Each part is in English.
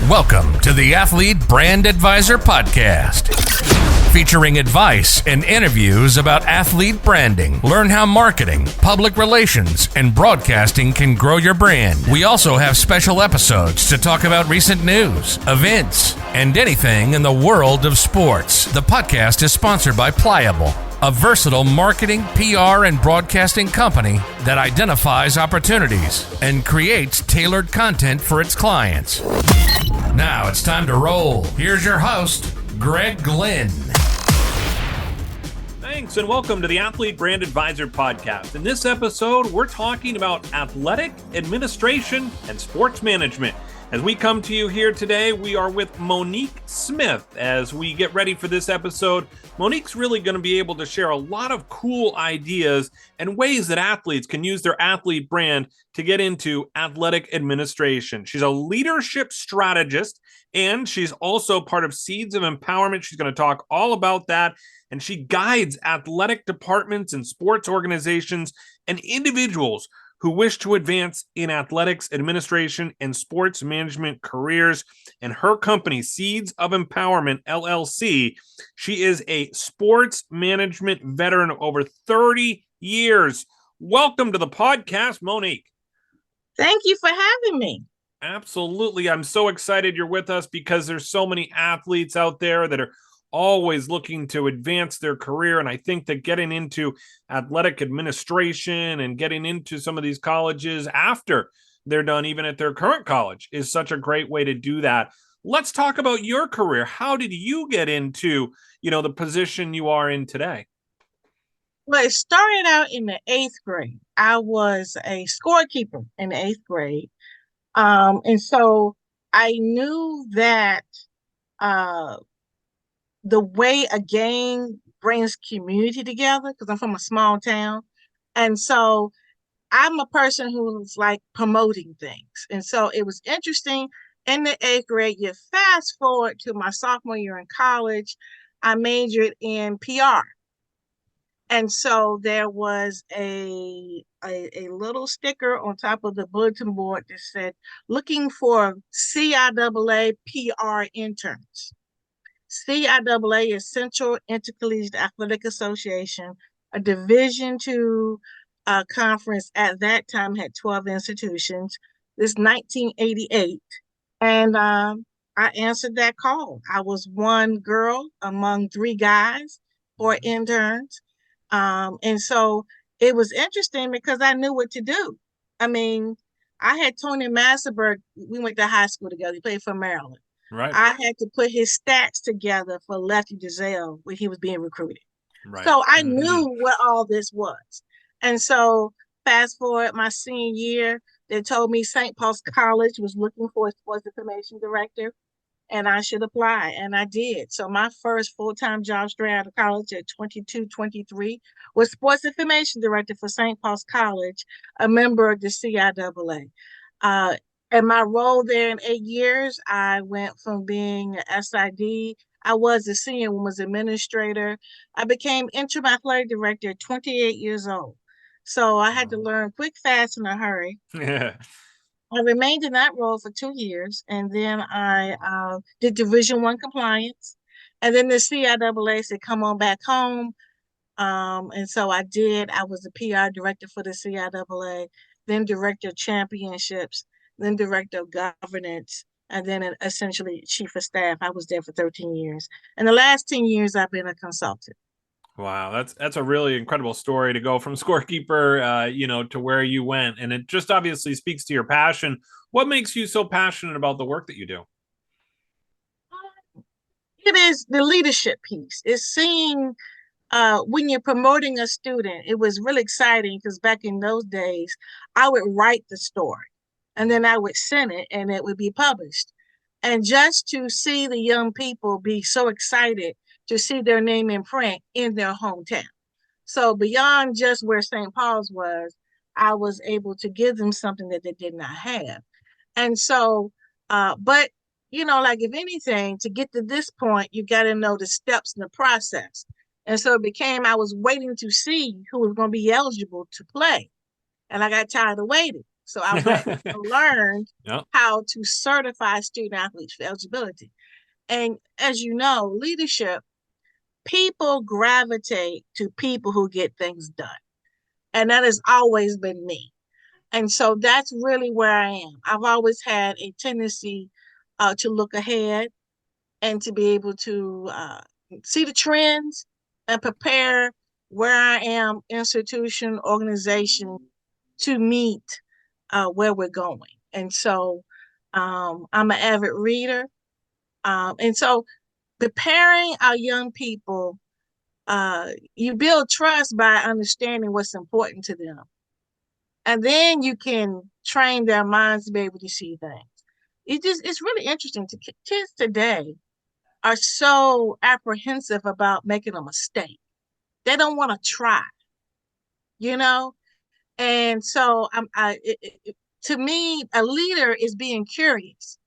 Welcome to the Athlete Brand Advisor Podcast, featuring advice and interviews about athlete branding. Learn how marketing, public relations, and broadcasting can grow your brand. We also have special episodes to talk about recent news, events, and anything in the world of sports. The podcast is sponsored by Pliable, a versatile marketing, PR, and broadcasting company that identifies opportunities and creates tailored content for its clients. Now it's time to roll. Here's your host, Greg Glenn. Thanks, and welcome to the Athlete Brand Advisor Podcast. In this episode, we're talking about athletic administration and sports management. As we come to you here today, we are with Monique Smith. As we get ready for this episode, Monique's really going to be able to share a lot of cool ideas and ways that athletes can use their athlete brand to get into athletic administration. She's a leadership strategist, and she's also part of Seeds of Empowerment. She's going to talk all about that, and she guides athletic departments and sports organizations and individuals who wish to advance in athletics, administration, and sports management careers. And her company, Seeds of Empowerment LLC, she is a sports management veteran of over 30 years. Welcome to the podcast, Monique. Thank you for having me. Absolutely. I'm so excited you're with us because there's so many athletes out there that are always looking to advance their career. And I think that getting into athletic administration and getting into some of these colleges after they're done, even at their current college, is such a great way to do that. Let's talk about your career. How did you get into, the position you are in today? Well, it started out in the 8th grade. I was a scorekeeper in the 8th grade. And so I knew that the way a game brings community together, because I'm from a small town. And so I'm a person who's like promoting things. And so it was interesting in the 8th grade. You fast forward to my sophomore year in college, I majored in PR. And so there was a little sticker on top of the bulletin board that said, looking for CIAA PR interns. CIAA is Central Intercollegiate Athletic Association, a Division II conference at that time had 12 institutions. This is 1988, and I answered that call. I was one girl among 3 guys for interns, and so it was interesting because I knew what to do. I mean, I had Tony Massenberg. We went to high school together. He played for Maryland. Right. I had to put his stats together for Lefty Driesell when he was being recruited. Right. So I knew what all this was. And so fast forward my senior year, they told me St. Paul's College was looking for a sports information director and I should apply. And I did. So my first full-time job straight out of college at 22, 23 was sports information director for St. Paul's College, a member of the CIAA. And my role there in 8 years, I went from being an SID. I was a senior women's administrator. I became interim athletic director at 28 years old. So I had to learn quick, fast, in a hurry. Yeah. I remained in that role for 2 years, and then I did Division I compliance. And then the CIAA said, come on back home. And so I did. I was the PR director for the CIAA, then director of championships, then director of governance, and then essentially chief of staff. I was there for 13 years. And the last 10 years, I've been a consultant. Wow, that's a really incredible story to go from scorekeeper, to where you went. And it just obviously speaks to your passion. What makes you so passionate about the work that you do? It is the leadership piece. It's seeing when you're promoting a student. It was really exciting because back in those days, I would write the story. And then I would send it and it would be published. And just to see the young people be so excited to see their name in print in their hometown. So beyond just where St. Paul's was, I was able to give them something that they did not have. And so, but, like if anything, to get to this point, you got to know the steps in the process. And so it became, I was waiting to see who was going to be eligible to play. And I got tired of waiting. So I went and learned Yep. how to certify student athletes for eligibility. And as you know, leadership, people gravitate to people who get things done. And that has always been me. And so that's really where I am. I've always had a tendency to look ahead and to be able to see the trends and prepare where I am, institution, organization, to meet where we're going. And so I'm an avid reader. And so preparing our young people, you build trust by understanding what's important to them. And then you can train their minds to be able to see things. It's really interesting. Kids today are so apprehensive about making a mistake. They don't want to try, you know? And so to me, a leader is being curious,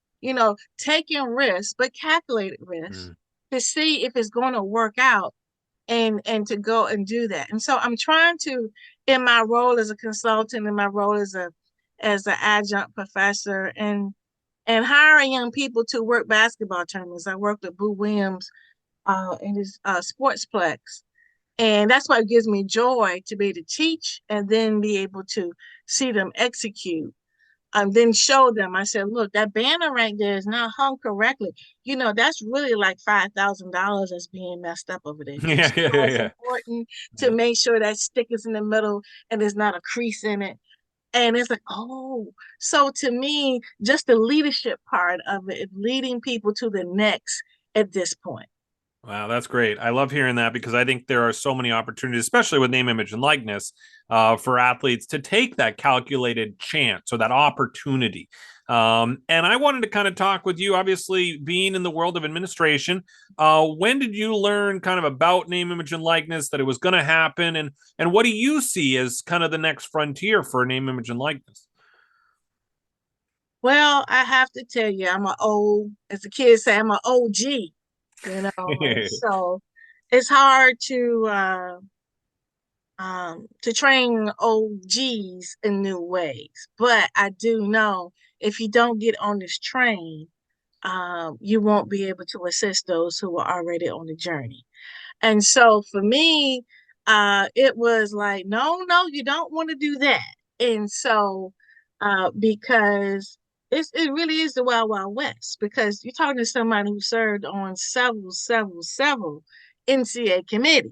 taking risks, but calculated risks to see if it's going to work out and to go and do that. And so I'm trying to, in my role as a consultant, in my role as an adjunct professor, and hiring young people to work basketball tournaments. I worked with Boo Williams in his sportsplex. And that's why it gives me joy to be able to teach and then be able to see them execute and then show them. I said, look, that banner right there is not hung correctly. That's really like $5,000 that's being messed up over there. Yeah. It's important to make sure that stick is in the middle and there's not a crease in it. And it's like, oh, so to me, just the leadership part of it, leading people to the next at this point. Wow, that's great. I love hearing that because I think there are so many opportunities, especially with name, image, and likeness, for athletes to take that calculated chance or that opportunity. And I wanted to kind of talk with you, obviously being in the world of administration. When did you learn kind of about name, image, and likeness, that it was going to happen? And what do you see as kind of the next frontier for name, image, and likeness? Well, I have to tell you, as the kids say, I'm an OG. So it's hard to train OGs in new ways. But I do know if you don't get on this train, you won't be able to assist those who are already on the journey. And so for me, it was like, no, you don't want to do that. And so because it really is the Wild Wild West, because you're talking to somebody who served on several NCAA committees.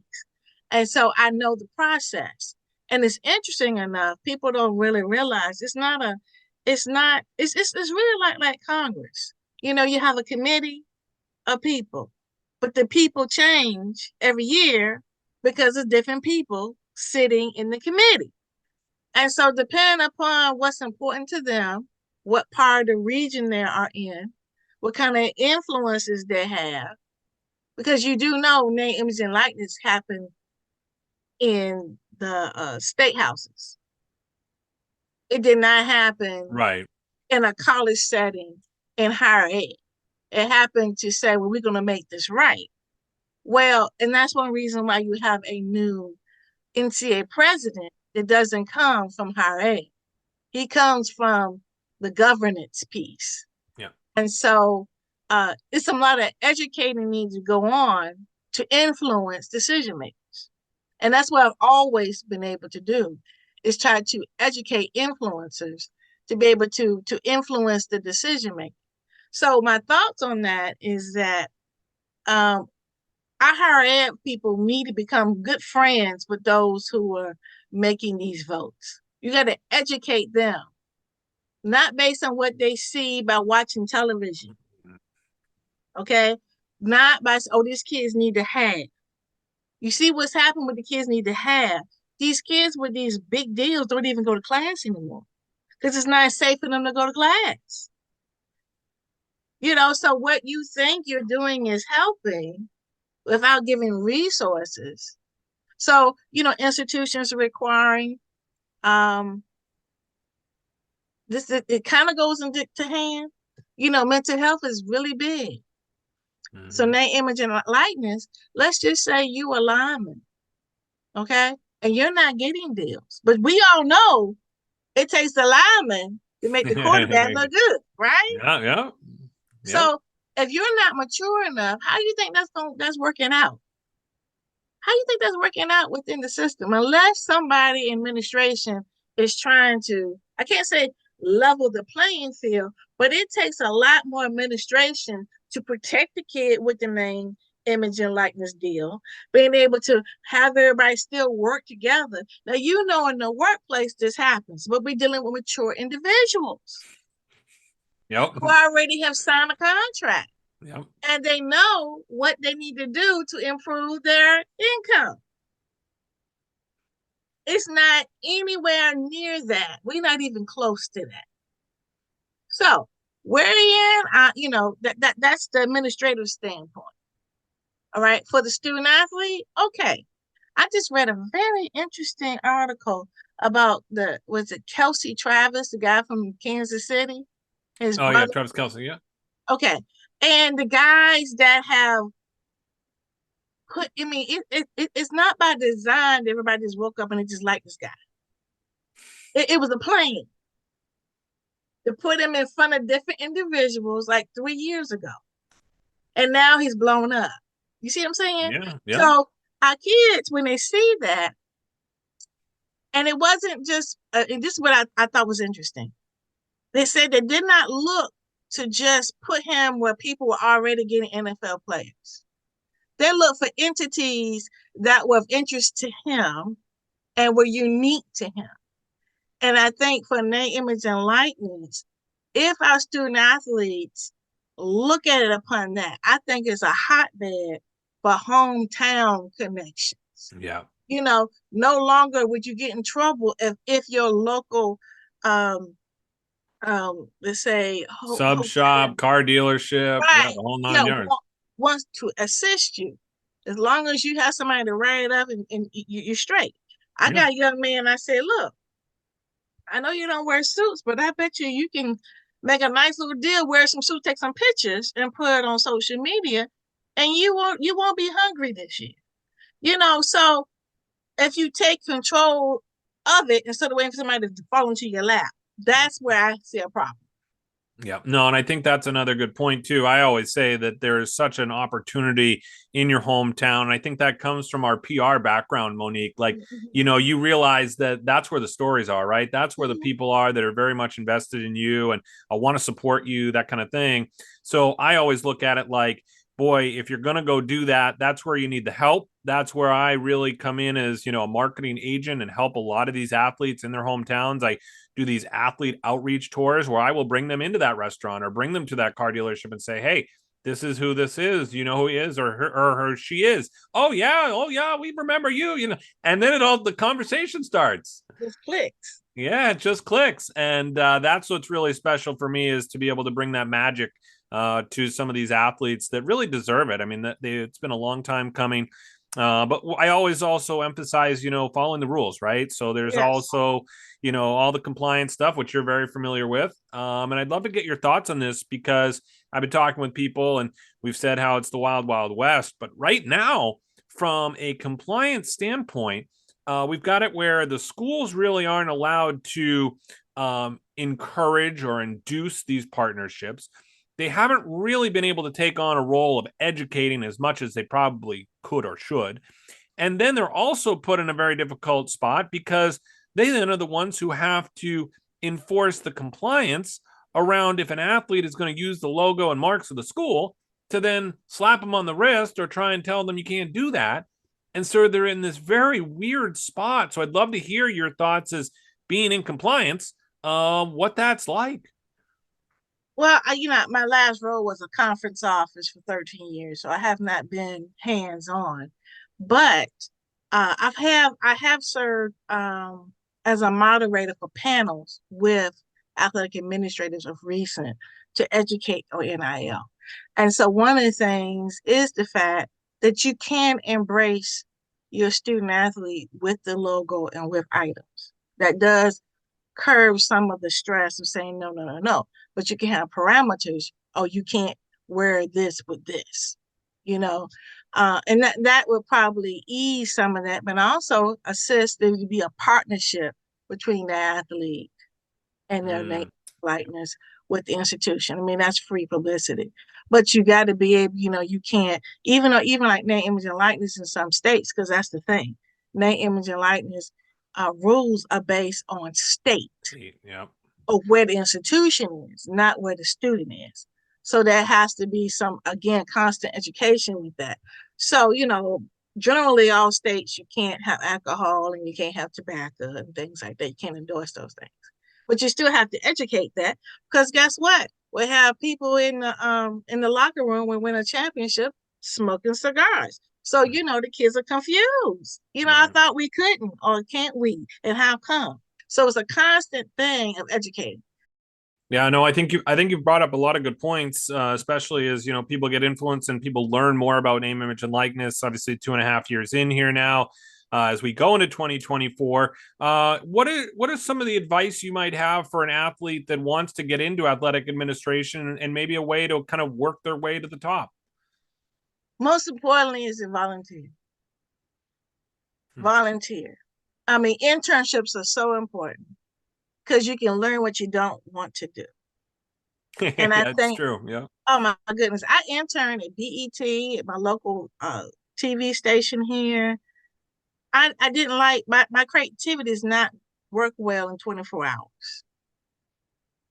And so I know the process. And it's interesting enough, people don't really realize it's really like Congress. You have a committee of people, but the people change every year because of different people sitting in the committee. And so depending upon what's important to them, what part of the region they are in, what kind of influences they have, because you do know name, image, and likeness happen in the state houses. It did not happen in a college setting in higher ed. It happened to say, well, we're going to make this right. Well, and that's one reason why you have a new NCAA president that doesn't come from higher ed. He comes from the governance piece. Yeah. And so it's a lot of educating needs to go on to influence decision makers. And that's what I've always been able to do, is try to educate influencers to be able to influence the decision maker. So my thoughts on that is that our higher ed people need to become good friends with those who are making these votes. You got to educate them, not based on what they see by watching television. Okay? Not by, these kids need to have. You see what's happened with the kids need to have. These kids with these big deals don't even go to class anymore because it's not safe for them to go to class. So what you think you're doing is helping without giving resources. So, institutions are requiring it kind of goes into hand. Mental health is really big. Mm-hmm. So name, image, and likeness, let's just say you a lineman, okay? And you're not getting deals. But we all know It takes the lineman to make the quarterback look good, right? Yeah. So if you're not mature enough, how do you think that's working out? How do you think that's working out within the system? Unless somebody in administration is trying to, I can't say level the playing field, but it takes a lot more administration to protect the kid with the name, image, and likeness deal, being able to have everybody still work together. Now, in the workplace this happens, but we're dealing with mature individuals who already have signed a contract. Yep. And they know what they need to do to improve their income. It's not anywhere near that. We're not even close to that. So where they in, that's the administrative standpoint. All right. For the student athlete, okay. I just read a very interesting article about was it Kelsey Travis, the guy from Kansas City? His brother. Yeah, Travis Kelsey, yeah. Okay. And the guys that have it's not by design that everybody just woke up and they just like this guy. It was a plan to put him in front of different individuals like 3 years ago. And now he's blown up. You see what I'm saying? Yeah. So our kids, when they see that, and it wasn't just, and this is what I thought was interesting. They said they did not look to just put him where people were already getting NFL players. They looked for entities that were of interest to him and were unique to him. And I think for name, image, and likeness, if our student athletes look at it upon that, I think it's a hotbed for hometown connections. Yeah. No longer would you get in trouble if your local let's say sub shop, car dealership, right. The whole 9 yards. Wants to assist you, as long as you have somebody to write it up and you're straight. I got a young man, I said, look, I know you don't wear suits, but I bet you can make a nice little deal, wear some suits, take some pictures, and put it on social media, and you won't be hungry this year. So if you take control of it instead of waiting for somebody to fall into your lap, that's where I see a problem. Yeah, no, and I think that's another good point too. I always say that there is such an opportunity in your hometown. And I think that comes from our PR background, Monique. Like, you realize that that's where the stories are, right? That's where the people are that are very much invested in you and I want to support you, that kind of thing. So I always look at it like, boy, if you're going to go do that, that's where you need the help. That's where I really come in as, a marketing agent and help a lot of these athletes in their hometowns. I do these athlete outreach tours where I will bring them into that restaurant or bring them to that car dealership and say, hey, this is who this is. You know who he is or her she is. Oh yeah, we remember you, and then the conversation starts. Just clicks. Yeah, it just clicks. And that's what's really special for me, is to be able to bring that magic to some of these athletes that really deserve it. I mean, it's been a long time coming. But I always also emphasize, following the rules, right? So there's also, all the compliance stuff, which you're very familiar with. And I'd love to get your thoughts on this, because I've been talking with people and we've said how it's the wild, wild west. But right now, from a compliance standpoint, we've got it where the schools really aren't allowed to encourage or induce these partnerships. They haven't really been able to take on a role of educating as much as they probably could or should. And then they're also put in a very difficult spot, because they then are the ones who have to enforce the compliance around if an athlete is going to use the logo and marks of the school, to then slap them on the wrist or try and tell them you can't do that. And so they're in this very weird spot. So I'd love to hear your thoughts as being in compliance, what that's like. Well, my last role was a conference office for 13 years, so I have not been hands-on. But I have served as a moderator for panels with athletic administrators of recent to educate on NIL. And so one of the things is the fact that you can embrace your student athlete with the logo and with items. That does curb some of the stress of saying no. But you can have parameters. Oh, you can't wear this with this, and that would probably ease some of that, but also assist there to be a partnership between the athlete and their name likeness with the institution. I mean, that's free publicity. But you got to be able, you can't, even like name, image, and likeness in some states, because that's the thing. Name, image, and likeness rules are based on state of where the institution is, not where the student is. So there has to be some, again, constant education with that. So, generally all states, you can't have alcohol and you can't have tobacco and things like that. You can't endorse those things. But you still have to educate that, because guess what? We have people in the locker room when we win a championship smoking cigars. So, the kids are confused. I thought we couldn't, or can't we? And how come? So it's a constant thing of educating. Yeah, no, I think you brought up a lot of good points, especially as people get influenced and people learn more about name, image, and likeness. Obviously, 2.5 years in here now, as we go into 2024. What are some of the advice you might have for an athlete that wants to get into athletic administration, and maybe a way to kind of work their way to the top? Most importantly, is to volunteer. Volunteer. I mean, internships are so important, because you can learn what you don't want to do. And I think, true. Yeah. Oh my goodness. I interned at BET, at my local TV station here. I didn't like, my creativity does not work well in 24 hours.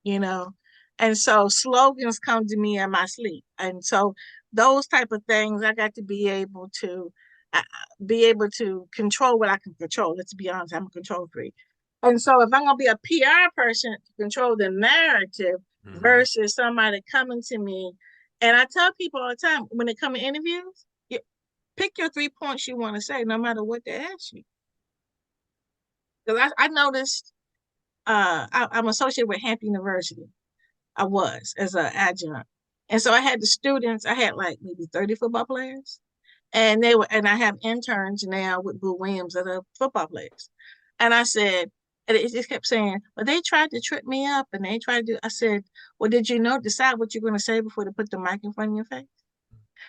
And so slogans come to me in my sleep. And so those type of things, I got to be able to control what I can control. Let's be honest, I'm a control freak. And so if I'm going to be a PR person to control the narrative versus somebody coming to me, and I tell people all the time, when they come to interviews, pick your 3 points you want to say, no matter what they ask you. Because I noticed, I'm associated with Hampton University. I was, as an adjunct. And so I had the students, I had like maybe 30 football players. And I have interns now with Boo Williams that are football players. And I said, and it just kept saying, well, they tried to trip me up and they tried to do, I said, well, did you decide what you're going to say before they put the mic in front of your face?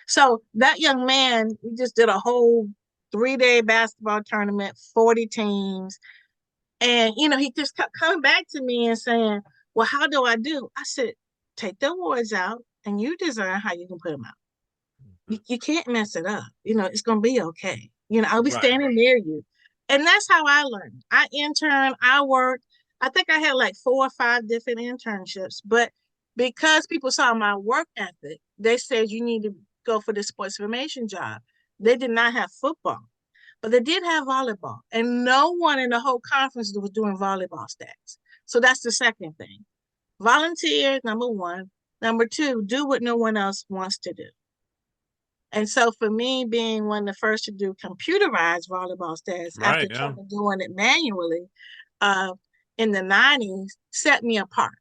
So that young man, we just did a whole 3-day basketball tournament, 40 teams. And, he just kept coming back to me and saying, well, how do I do? I said, take the words out and you design how you can put them out. You can't mess it up. It's going to be okay. I'll be standing near you. And that's how I learned. I interned, I worked. I think I had like 4 or 5 different internships. But because people saw my work ethic, they said you need to go for the sports information job. They did not have football, but they did have volleyball. And no one in the whole conference was doing volleyball stats. So that's the second thing. Volunteer, number 1. Number 2, do what no one else wants to do. And so for me, being one of the first to do computerized volleyball stats after doing it manually in the 90s set me apart,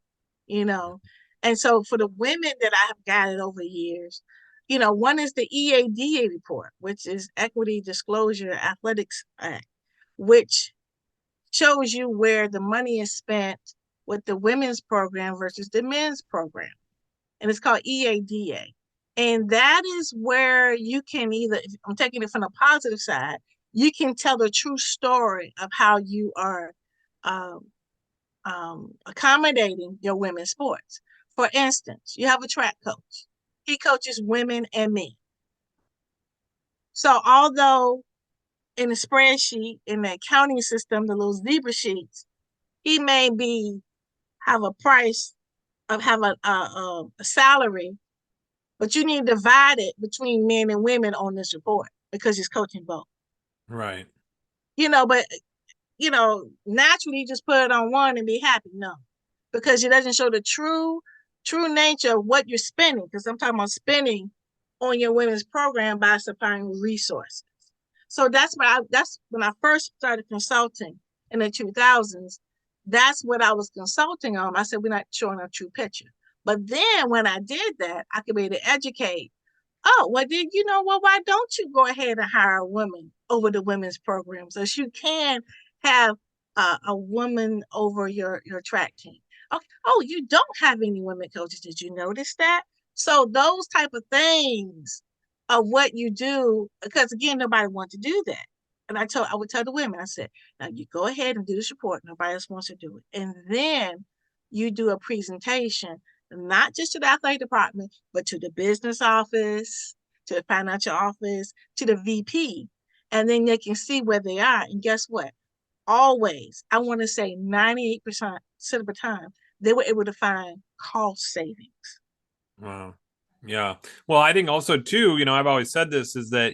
And so for the women that I have guided over years, one is the EADA report, which is Equity Disclosure Athletics Act, which shows you where the money is spent with the women's program versus the men's program. And it's called EADA. And that is where you can either, if I'm taking it from the positive side, you can tell the true story of how you are accommodating your women's sports. For instance, you have a track coach. He coaches women and men. So although in the spreadsheet, in the accounting system, the little zebra sheets, he may have a price of have a salary, but you need to divide it between men and women on this report because he's coaching both. Right. But, naturally you just put it on one and be happy. No, because it doesn't show the true nature of what you're spending. Because I'm talking about spending on your women's program by supplying resources. So that's when I first started consulting in the 2000s. That's what I was consulting on. I said, we're not showing a true picture. But then when I did that, I could be able to educate. Oh, well, why don't you go ahead and hire a woman over the women's program so you can have a woman over your track team? Okay. Oh, you don't have any women coaches. Did you notice that? So those type of things of what you do, because again, nobody wants to do that. And I would tell the women, I said, now you go ahead and do this report. Nobody else wants to do it. And then you do a presentation, not just to the athletic department, but to the business office, to the financial office, to the VP, and then they can see where they are. And guess what? Always, I want to say 98% of the time, they were able to find cost savings. Wow. Yeah. Well, I think also too, I've always said this is that,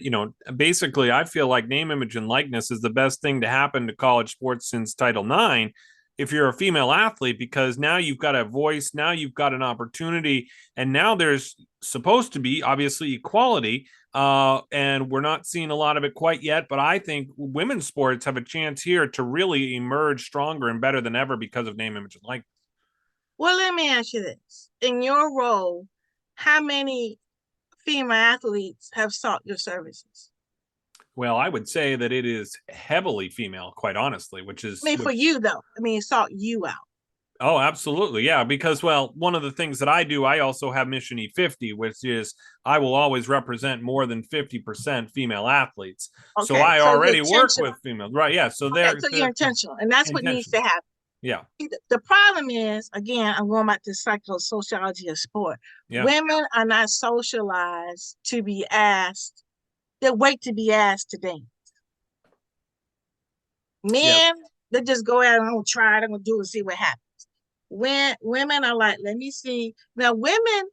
basically I feel like name, image, and likeness is the best thing to happen to college sports since Title IX if you're a female athlete, because now you've got a voice, now you've got an opportunity, and now there's supposed to be obviously equality. And we're not seeing a lot of it quite yet, but I think women's sports have a chance here to really emerge stronger and better than ever because of name, image, and likeness. Well, let me ask you this. In your role, how many female athletes have sought your services? Well, I would say that it is heavily female, quite honestly, for you though. Sought you out. Oh, absolutely. Yeah. Because, well, one of the things that I do, I also have Mission E50, which is I will always represent more than 50% female athletes. Okay, so I already work with females. Right. Yeah. So you're intentional. And that's what needs to happen. Yeah. The problem is, again, I'm going back to psychosociology of sport. Yeah. Women are not socialized to be asked. They wait to be asked to dance. Men, they just go out and I'm gonna try it, I'm gonna do it and see what happens. When women are like, let me see. Now, women.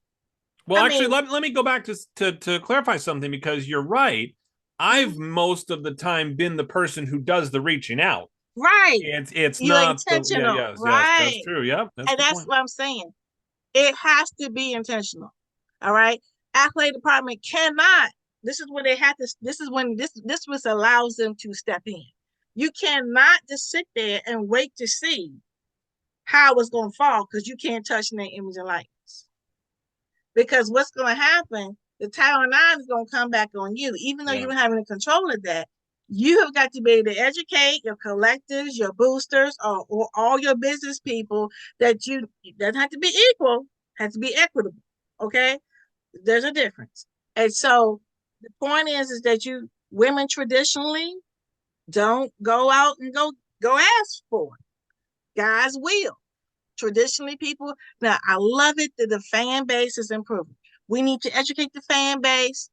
Well, let me go back to clarify something, because you're right. I've most of the time been the person who does the reaching out. Right. It's you're not intentional. Yes, that's true. Yeah. That's what I'm saying. It has to be intentional. All right. Athletic department cannot. This is when they have to. This is when this allows them to step in. You cannot just sit there and wait to see how it's going to fall, because you can't touch their image and likeness. Because what's going to happen, the Title IX is going to come back on you, even though you don't have any control of that. You have got to be able to educate your collectors, your boosters, or all your business people that doesn't have to be equal, has to be equitable. Okay, there's a difference. And so the point is that women traditionally don't go out and go ask for it. Guys will. Traditionally, people, now I love it that the fan base is improving. We need to educate the fan base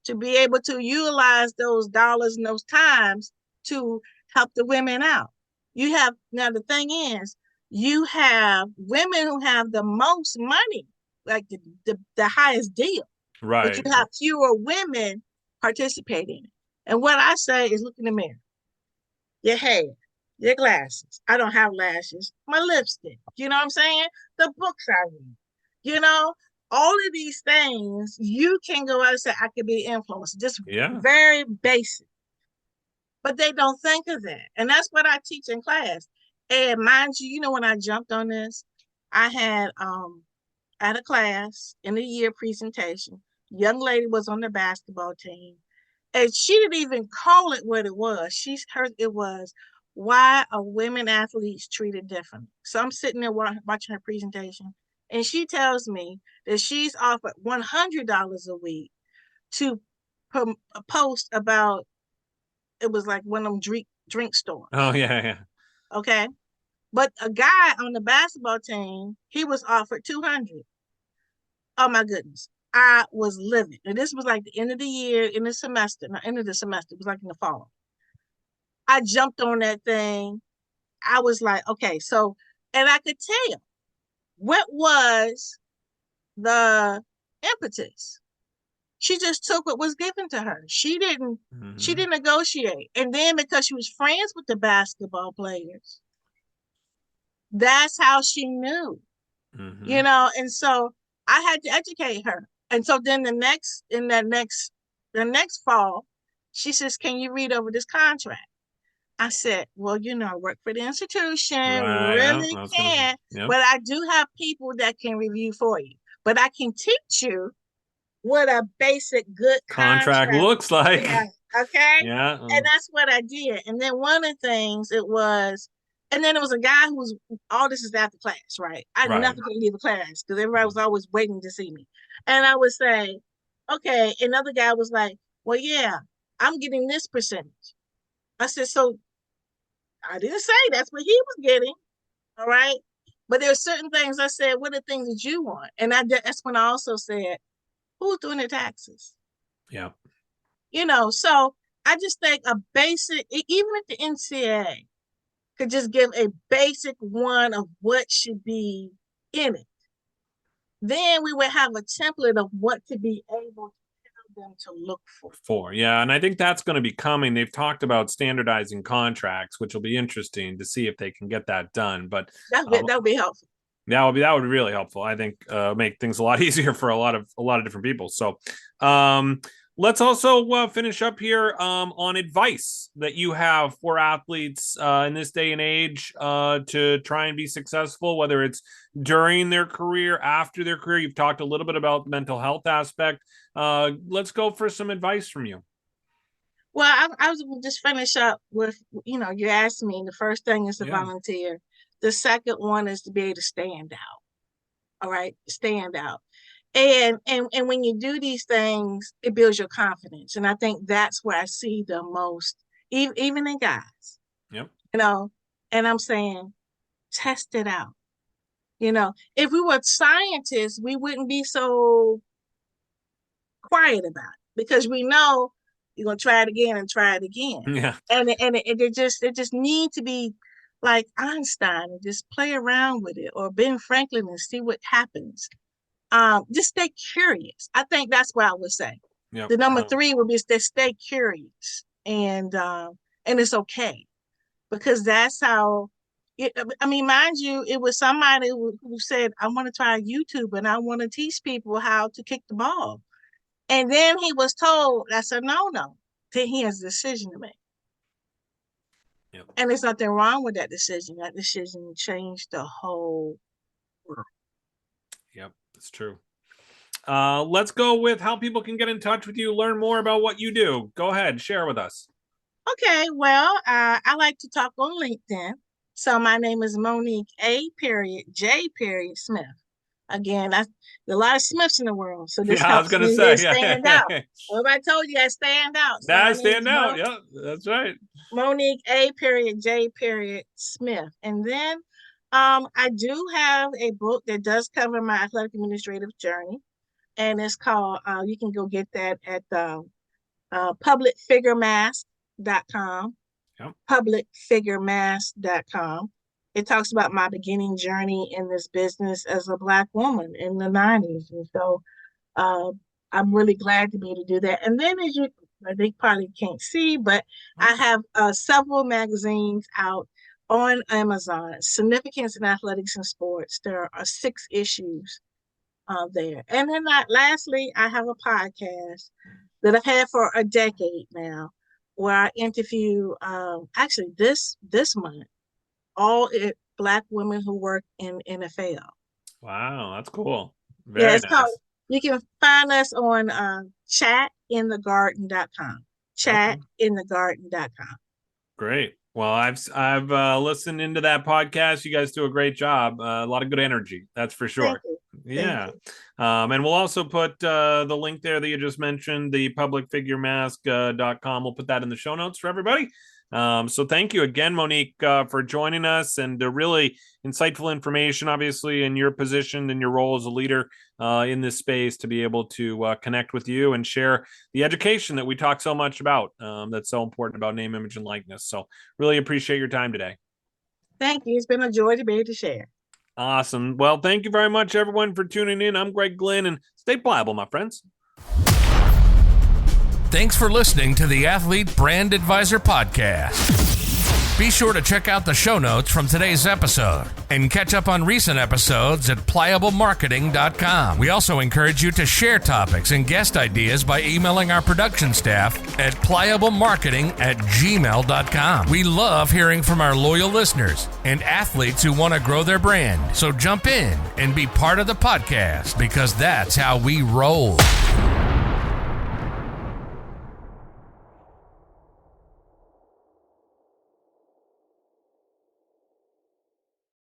to be able to utilize those dollars and those times to help the women out. Now the thing is, you have women who have the most money, like the highest deal. Right. But you have fewer women participating. And what I say is, look in the mirror. Your hair, your glasses. I don't have lashes. My lipstick. You know what I'm saying? The books I read. All of these things, you can go out and say, I could be influenced. Just very basic. But they don't think of that. And that's what I teach in class. And mind you, when I jumped on this, I had a class in the year presentation. Young lady was on the basketball team. And she didn't even call it what it was. It was why are women athletes treated differently. So I'm sitting there watching her presentation. And she tells me that she's offered $100 a week to post about, it was like one of them drink stores. Oh, yeah. Okay. But a guy on the basketball team, he was offered $200. Oh, my goodness. I was livid. And this was like the end of the year, end of the semester. It was like in the fall. I jumped on that thing. I was like, okay, so, and I could tell. What was the impetus? She just took what was given to her. She didn't negotiate. And then because she was friends with the basketball players, that's how she knew. And so I had to educate her. And so then the next fall, she says, can you read over this contract? I said, well, I work for the institution, really can't, but I do have people that can review for you. But I can teach you what a basic good contract looks like. Okay? Yeah. And that's what I did. And then one of the things there was a guy who was, all this is after class, right? I never could leave a class because everybody was always waiting to see me. And I would say, okay, another guy was like, well, yeah, I'm getting this percentage. I said, so I didn't say that's what he was getting. All right. But there are certain things I said, what are things that you want? And that's when I also said, who's doing their taxes? Yeah. So I just think a basic, even if the NCAA could just give a basic one of what should be in it, then we would have a template of what to be able to tell them to look for. Yeah, and I think that's going to be coming. They've talked about standardizing contracts, which will be interesting to see if they can get that done. But that would be helpful. That would be really helpful. I think make things a lot easier for a lot of different people. So let's also finish up here on advice that you have for athletes in this day and age to try and be successful, whether it's during their career, after their career. You've talked a little bit about the mental health aspect. Let's go for some advice from you. Well, I was just finish up with, you asked me, the first thing is to volunteer. The second one is to be able to stand out. All right, stand out. And when you do these things, it builds your confidence. And I think that's where I see the most, even in guys. Yep. And I'm saying, test it out. If we were scientists, we wouldn't be so quiet about it, because we know you're gonna try it again and try it again. Yeah. And it just need to be like Einstein and just play around with it, or Ben Franklin, and see what happens. Just stay curious. I think that's what I would say. Yep. The number 3 would be to stay curious, and it's okay, because that's how. Mind you, it was somebody who said, "I want to try YouTube and I want to teach people how to kick the ball," and then he was told, "That's a no." Then he has a decision to make. Yep. And there's nothing wrong with that decision. That decision changed the whole world. Yep, that's true. Let's go with how people can get in touch with you, learn more about what you do. Go ahead, share with us. Okay, well, I like to talk on LinkedIn. So my name is Monique A.J. Smith. Again, there are a lot of Smiths in the world, so this helps me to stand out. Well, I told you I stand out. So stand out. Yeah, that's right. Monique A.J. Smith. And then I do have a book that does cover my athletic administrative journey, and it's called, you can go get that at publicfiguremask.com. Yep. publicfiguremask.com. It talks about my beginning journey in this business as a Black woman in the 90s. And so I'm really glad to be able to do that. And then, as you, I think probably can't see, but I have several magazines out on Amazon, Significance in Athletics and Sports. There are 6 issues there. And then lastly, I have a podcast that I've had for a decade now, where I interview, actually this month, all Black women who work in NFL. Wow, that's cool. Very nice. Called, you can find us on chatinthegarden.com. Chatinthegarden.com. Great. Well, I've listened into that podcast. You guys do a great job. A lot of good energy, that's for sure. Thank you. Yeah. And we'll also put the link there that you just mentioned, the publicfiguremask.com. We'll put that in the show notes for everybody. So thank you again, Monique, for joining us, and the really insightful information, obviously, in your position and your role as a leader in this space, to be able to connect with you and share the education that we talk so much about, that's so important about name, image, and likeness. So really appreciate your time today. Thank you. It's been a joy to be able to share. Awesome. Well, thank you very much, everyone, for tuning in. I'm Greg Glenn, and stay pliable, my friends. Thanks for listening to the Athlete Brand Advisor Podcast. Be sure to check out the show notes from today's episode and catch up on recent episodes at pliablemarketing.com. We also encourage you to share topics and guest ideas by emailing our production staff at pliablemarketing@gmail.com. We love hearing from our loyal listeners and athletes who want to grow their brand. So jump in and be part of the podcast, because that's how we roll.